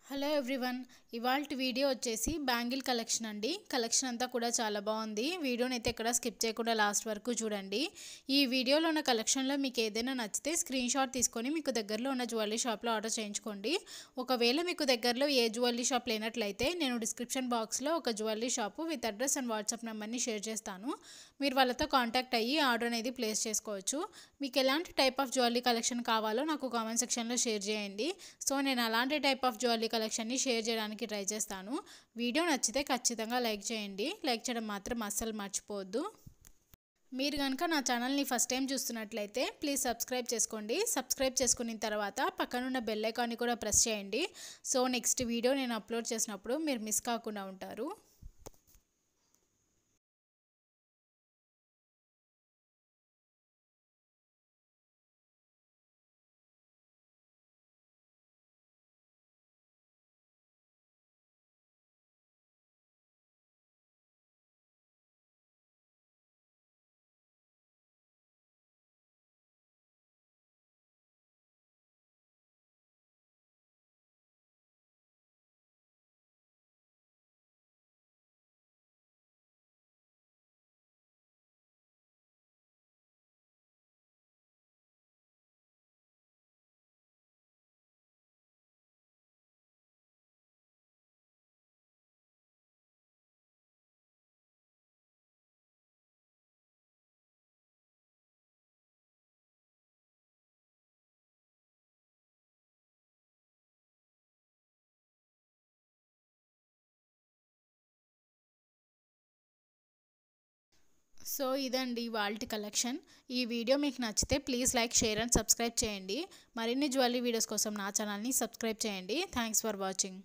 Hello everyone, ఇవాల్టి video వచ్చేసి bangle collection అండి. కలెక్షన్ అంతా కూడా చాలా బాగుంది. వీడియోని అయితే ఎక్కడ స్కిప్ చేయకుండా లాస్ట్ వరకు చూడండి. ఈ వీడియోలో ఉన్న కలెక్షన్లో మీకు ఏదైనా నచ్చితే స్క్రీన్ షాట్ తీసుకొని మీకు దగ్గరలో ఉన్న జ్యువెలరీ షాప్లో ఆర్డర్ చేయించుకోండి. ఒకవేళ మీకు దగ్గరలో ఏ జ్యువెలరీ షాప్ లేనట్లయితే నేను డిస్క్రిప్షన్ బాక్స్లో ఒక jewellery shop with address and WhatsApp నెంబర్ని షేర్ చేస్తాను. మీరు వాళ్ళతో కాంటాక్ట్ అయ్యి ఆర్డర్ అనేది ప్లేస్ చేసుకోవచ్చు. మీకు ఎలాంటి టైప్ ఆఫ్ జ్యువెలరీ కలెక్షన్ కావాలో నాకు కామెంట్ సెక్షన్లో షేర్ చేయండి. సో నేను అలాంటి టైప్ ఆఫ్ జ్యువెలరీ కలెక్షన్ని షేర్ చేయడానికి ట్రై చేస్తాను. వీడియో నచ్చితే ఖచ్చితంగా లైక్ చేయండి. లైక్ చేయడం మాత్రం అస్సలు మర్చిపోవద్దు. మీరు కనుక నా ఛానల్ని ఫస్ట్ టైం చూస్తున్నట్లయితే ప్లీజ్ సబ్స్క్రైబ్ చేసుకోండి. సబ్స్క్రైబ్ చేసుకున్న తర్వాత పక్కనున్న బెల్ ఐకాన్ని కూడా ప్రెస్ చేయండి. సో నెక్స్ట్ వీడియో నేను అప్లోడ్ చేసినప్పుడు మీరు మిస్ కాకుండా ఉంటారు. సో ఇదండి వాళ్ళ కలెక్షన్. ఈ వీడియో మీకు నచ్చితే please like, share and subscribe చేయండి. మరిన్ని జ్యువెలరీ వీడియోస్ కోసం నా ఛానల్ని సబ్స్క్రైబ్ చేయండి. Thanks for watching.